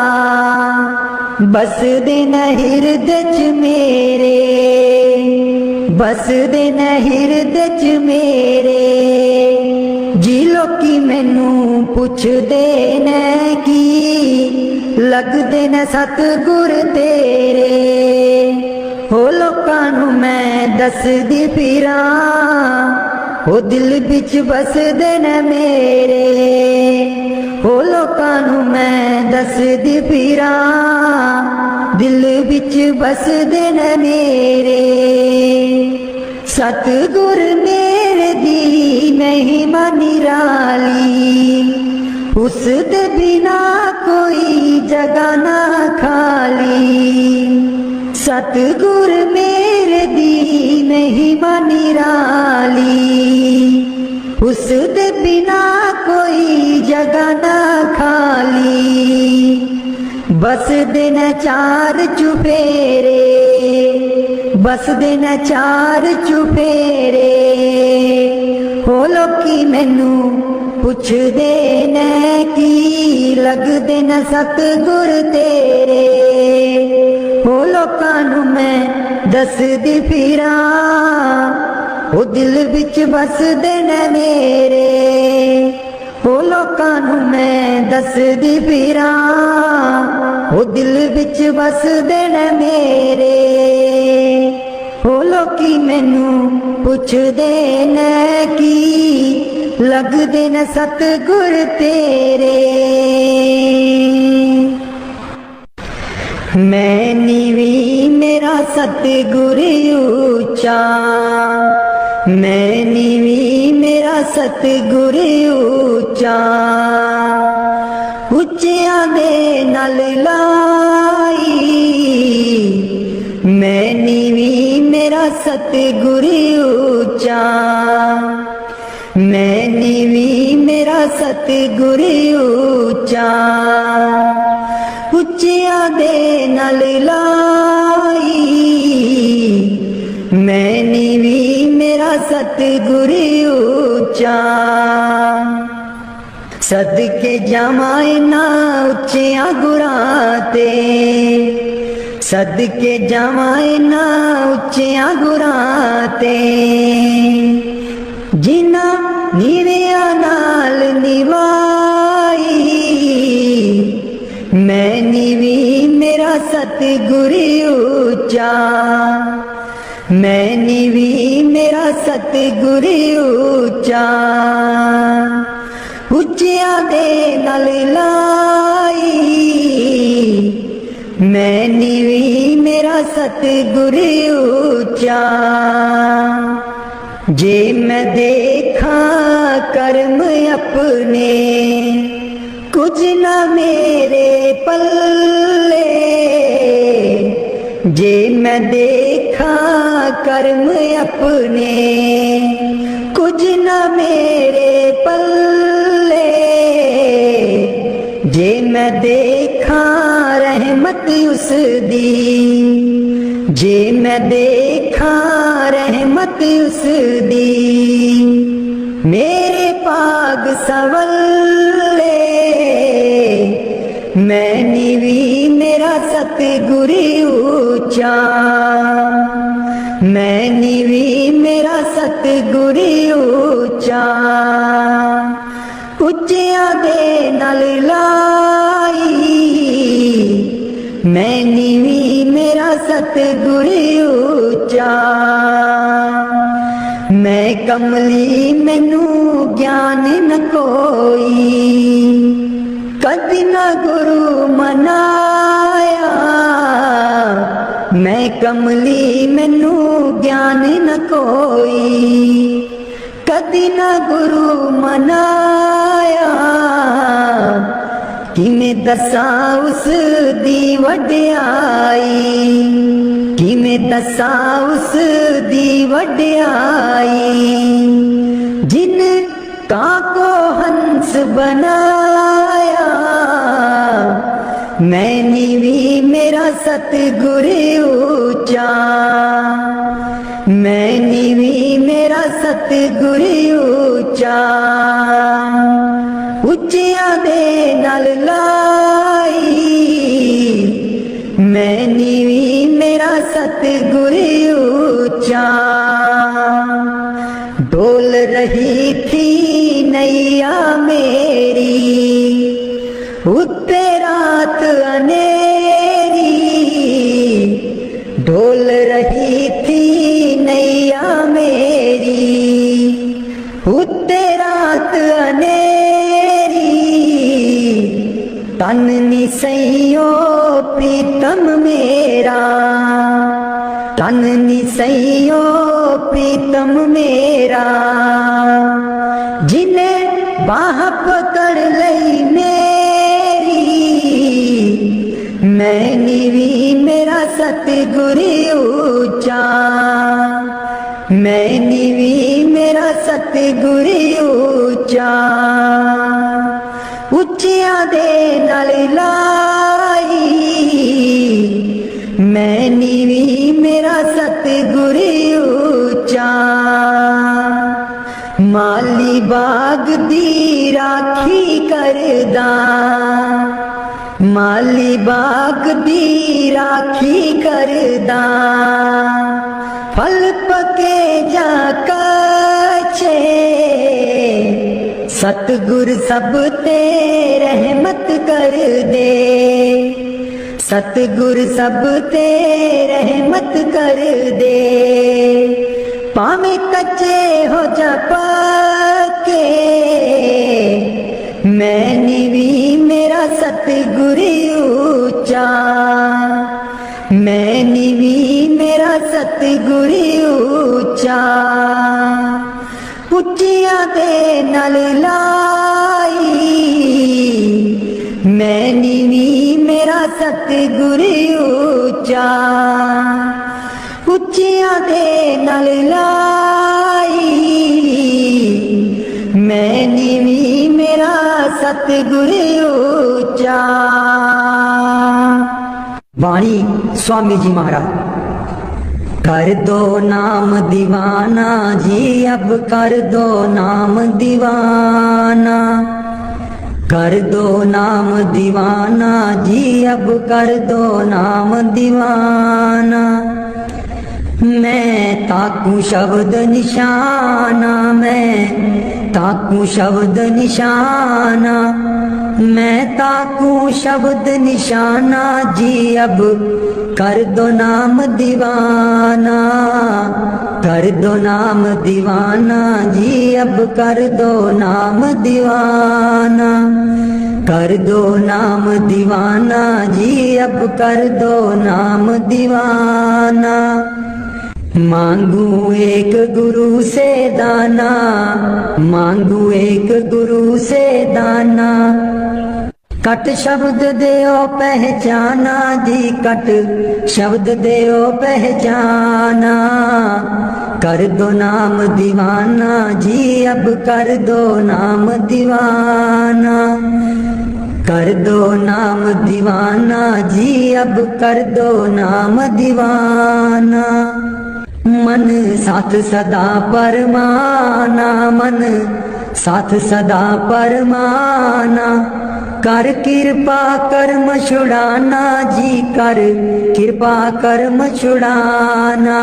बसदे न हिरदे च मेरे, बसदे न हिरदे च मेरे। जी लोकी मैनू पुछदे ने की, लगदे न सतगुर तेरे। हो लोकां नू मैं दसदी फिरां, हो दिल विच बसदे न मेरे। हो लोकां नू मैं दसदी फिरां, दिल विच बसदे ने मेरे। सतगुर मेरे दी महिमा निराली, उस दे बिना कोई जगह ना खाली। सतगुर मेरे दी महिमा निराली, उस दे बिना कोई जगह ना खाली। बस दिन चार चुफेरे, बस दिन चार चुफेरे, हो लोकी मैनू पुछदे ने की लगदे न सतगुर तेरे। हो लोकां नू मैं दसदी फिरां, ओ दिल विच बसदे ने मेरे। हो लोकां नू मैं दसदी फिरां, ओ दिल विच बसदे ने मेरे। हो लोकी मैनू पुछदे ने की लगदे न सतगुर तेरे। मैं नीवी मेरा सतगुर ऊंचा, मैं नीवी मेरा सतगुर ऊंचा। उच्चियां दे नाल लाई, मैं नीवी मेरा सतगुर ऊंचा। मैं नीवी मेरा सतगुर ऊंचा। उच्चियां दे नाल लाई, मैं नीवी मेरा सतगुर ऊंचा। सदके जावां ना उच्चियां गुरां ते, सदके जावां ना उच्चियां गुरां ते। जिन्ना नीवियां नाल निवाई, मैं नीवी मेरा सतगुर ऊंचा। मैं नीवी मेरा सतगुर ऊंचा। उच्चियां दे नाल लाई, मैं नीवी मेरा सतगुर ऊंचा। जे मैं देखा कर्म अपने, कुछ ना मेरे पल्ले। जे मैं देखा कर्म अपने, कुछ ना मेरे पल्ले। जे मैं देखा रहमत उस दी, जे मैं देखा रहमत उस दी। मेरे पाग सवल्ले, मैं नीवी मेरा सतगुर ऊंचा। मैं नीवी मेरा सतगुर ऊंचा। उच्चियां दे नाल लाई, मैं नीवी मेरा सतगुर ऊंचा। मैं कमली मैनू ज्ञान न कोई, कदी न गुरु मनाया। मैं कमली मैनू ज्ञान न कोई, कदी न गुरु मनाया। किमें दसां उस दी वड्याई, किमें दसां उस दी वड्याई। जिन काको हंस बनाया, मैं नीवी मेरा सतगुर ऊंचा। मैं नीवी मेरा सतगुर ऊंचा। उच्चियां दे नाल लाई, मैं नीवी मेरा सतगुर ऊंचा। डोल रही थी नैया मेरी, उत्ते रात अनेरी। डोल रही थी नैया मेरी, उत्ते रात अनेरी। तन निसैयो प्रीतम मेरा, तन निसैयो प्रीतम मेरा, जिन्हें बाह पकड़ लई मेरी, मैं नीवी मेरा सतगुर ऊंचा, मैं नीवी मेरा सतगुर ऊंचा, उच्चिया दे नाल लाई, मैं नीवी मेरा सतगुर ऊंचा, माली बाग दी राखी करदा, माली बाग दी राखी करदा, फल पके जा कछे, सतगुर सब ते रहमत कर दे, सतगुर सब ते रहमत कर दे, पावे कच्चे हो जा पक्के, मैं नीवी मेरा सतगुर ऊंचा, मैं नीवी मेरा सतगुर ऊंचा, उच्चिया दे नल लाई, मैं नीवी मेरा सतगुर ऊंचा, उच्चिया दे नल लाई, मैं नीवी मेरा सतगुर ऊंचा। वाणी स्वामी जी महाराज। कर दो नाम दीवाना जी, अब कर दो नाम दीवाना, कर दो नाम दीवाना जी, अब कर दो नाम दीवाना, मैं ताकू शब्द निशाना, मैं ताकू शब्द निशाना, मैं ताकू शब्द निशाना जी, अब कर दो नाम दीवाना, कर दो नाम दीवाना जी, अब कर दो नाम दीवाना, कर दो नाम दीवाना जी, अब कर दो नाम दीवाना, मांगू एक गुरु से दाना, मांगू एक गुरु से दाना, कट शब्द देओ पहचाना जी, कट शब्द देओ पहचाना, कर दो नाम दीवाना जी, अब कर दो नाम दीवाना, कर दो नाम दीवाना जी, अब कर दो नाम दीवाना, मन साथ सदा परमाना, मन साथ सदा परमाना, कर कृपा कर्म छुड़ाना जी, कर कृपा कर्म छुड़ाना,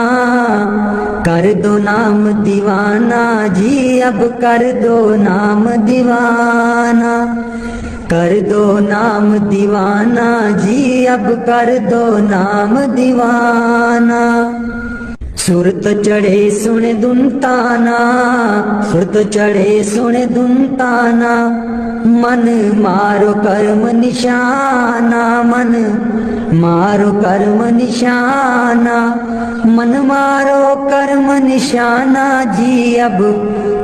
कर दो नाम दीवाना जी, अब कर दो नाम दीवाना, कर दो नाम दीवाना जी, अब कर दो नाम दीवाना, सुरत चढ़े सुन दुनताना, सुरत चढ़े सुन दुनताना, मन मारो कर्म निशाना, मन मारो कर्म निशाना, मन मारो कर्म निशाना जी, अब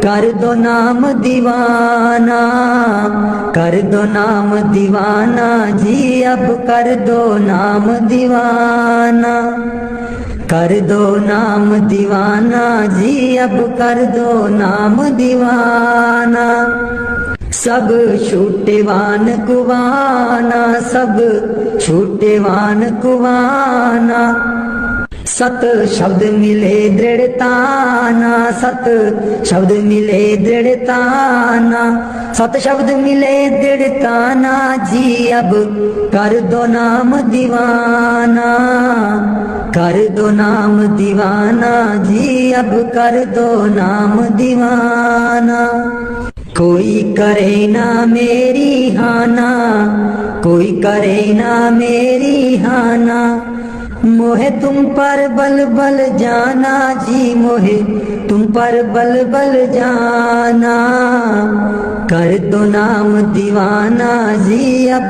कर दो नाम दीवाना, कर दो नाम दीवाना जी, अब कर दो नाम दीवाना, कर दो नाम दीवाना जी, अब कर दो नाम दीवाना, सब छूटेवान कुवाना, सब छूटेवान कुवाना, सत शब्द मिले दृढ़ताना, सत शब्द मिले दृढ़ताना, सत शब्द मिले दृढ़ताना जी, अब कर दो नाम दीवाना, कर दो नाम दीवाना जी, अब कर दो नाम दीवाना, कोई करे ना मेरी हाना, कोई करे ना मेरी हाना, मोहे तुम पर बल बल जाना जी, मोहे तुम पर बल बल जाना। कर दो नाम दीवाना जी, अब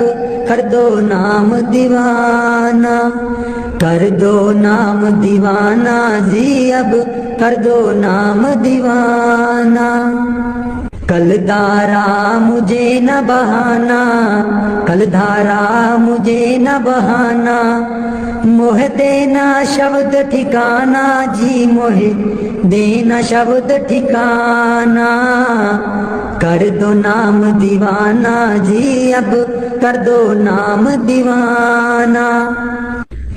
कर दो नाम दीवाना। कर दो नाम दीवाना जी, अब कर दो नाम दीवाना। कल धारा मुझे न बहाना, कल धारा मुझे न बहाना। मोह देना शब्द ठिकाना जी, मोह देना शब्द ठिकाना। कर दो नाम दीवाना जी, अब कर दो नाम दीवाना।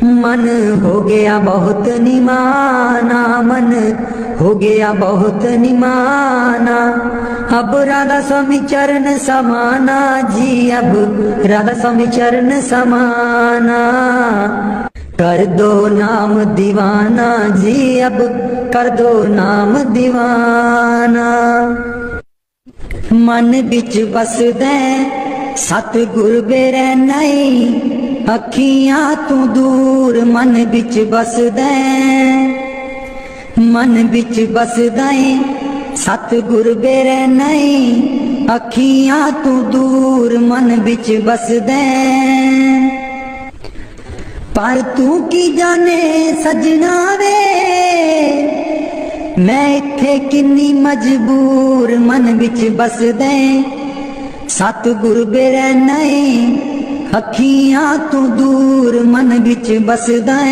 मन हो गया बहुत निमाना, मन हो गया बहुत निमाना। अब राधा स्वामी चरण समाना जी, अब राधा स्वामी चरण समाना। कर दो नाम दीवाना जी, अब कर दो नाम दीवाना। मन बिच बसदे सतगुर बेरै नहीं, अखियां तू दूर मन बिच बसदे। मन बिच बसदे सतगुर बेरै नहीं, अखियां तू दूर मन बिच बसदे। पर तू की जाने सजना वे, मैं इत्थे किन्नी मजबूर मन बिच बसदे। सतगुर बेरै नहीं, अखियां तू दूर मन बिच बसदे।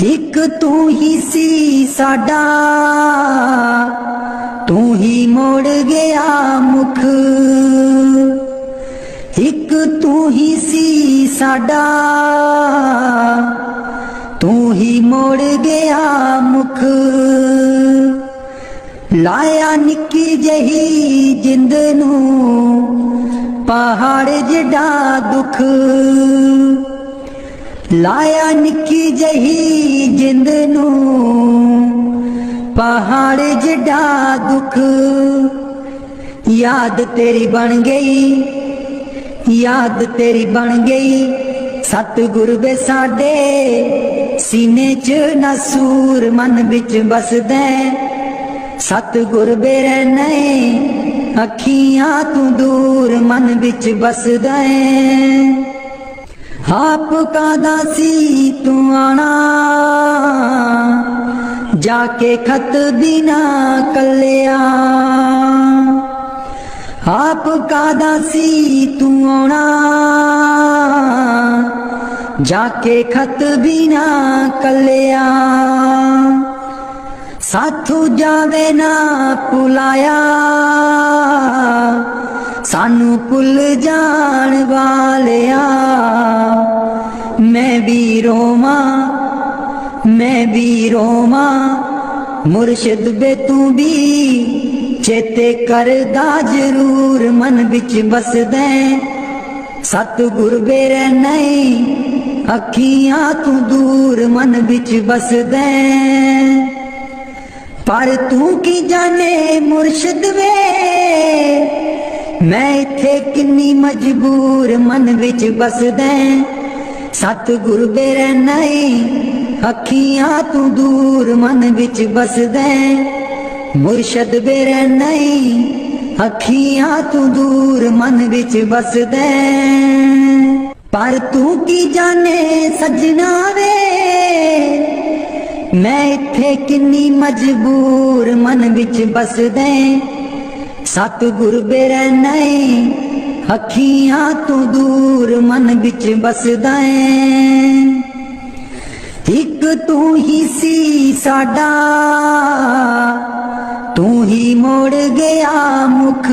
एक तू ही सी साडा, तू ही मोड़ गया मुख। एक तू ही सी साडा, तू ही मोड़ गया मुख। लाया निक्की जही जिंद नू पहाड़ जिड्डा दुख। लाया निक्की जही जिंद नू पहाड़ जिड्डा दुख। याद तेरी बन गई, याद तेरी बन गई सतगुर वे साडे। सीने च नसूर मन बिच बसदे। सतगुर बेरै नहीं, अखियां तू दूर मन बिच बसदे। आप कादा सी तू आना, जाके खत बिना कलिया। आप कादा सी तू आना, जाके खत बिना कलिया। साथू जावे ना पुलाया, सानू पुल जान वालिया। मैं भी रोमा, मैं भी रोमा, मुर्शिद बे तू भी चेते करदा जरूर मन बिच बसदे। सतगुर बेरै नहीं, अखियां तू दूर मन बिच बसदे। पर तू की जाने मुर्शिद वे, मैं इत्थे किन्नी मजबूर मन विच बसदे। सतगुर बेरै नहीं, अखियां तू दूर मन विच बसदे। मुर्शिद बेरै नहीं, अखियां तू दूर मन विच बसदे। पर तू की जाने सजना वे, मैं इत्थे किन्नी मजबूर मन विच बसदे। सतगुर बेरै नहीं, अखियां तू दूर मन विच बसदे। एक तू ही सी साडा, तू ही मोड़ गया मुख।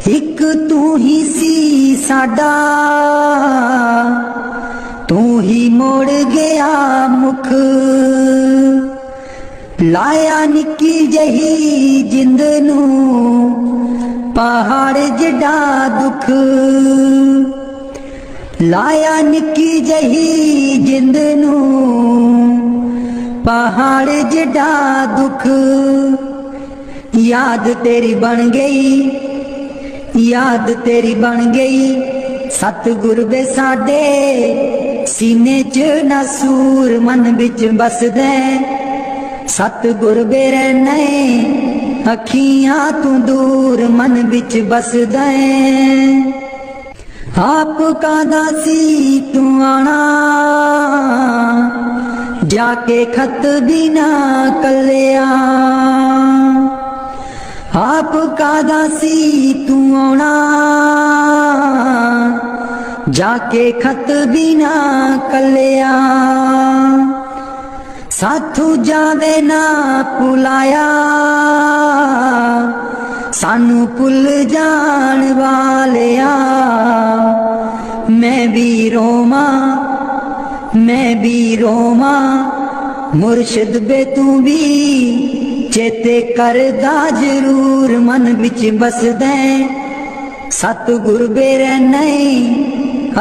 एक तू ही सी साडा, तू ही मोड़ गया मुख। लाया निक्की जही जिंद नू पहाड़ जिड्डा दुख। लाया निक्की जही जिंद नू पहाड़ जिड्डा दुख। याद तेरी बन गई, याद तेरी बन गई सतगुर वे साडे सीने च ना सूर मन विच बसदे सतगुर वे रहने अखियां तू दूर मन विच बसदे आप का दासी तू आना जाके खत भी ना कलिया आप का दासी तू आना जाके खत भी ना कलिया साथू जावे ना पुलाया सानू पुल जान वालिया मैं भी रोमा मुर्शिद बे तू भी चेते करदा जरूर मन विच बसदे सतगुर बे रहने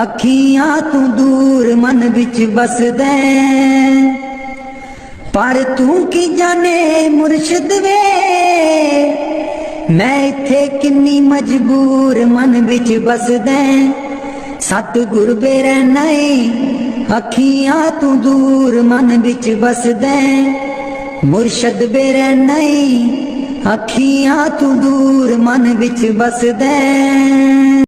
अखियां तू दूर मन विच बसदे पर तू की जाने मुर्शिद वे मैं इत्थे किन्नी मजबूर मन विच बसदे सतगुर बे रहने अखियां तू दूर मन विच बसदे मुर्शद बे रहने अखियां तू दूर मन विच बसदे।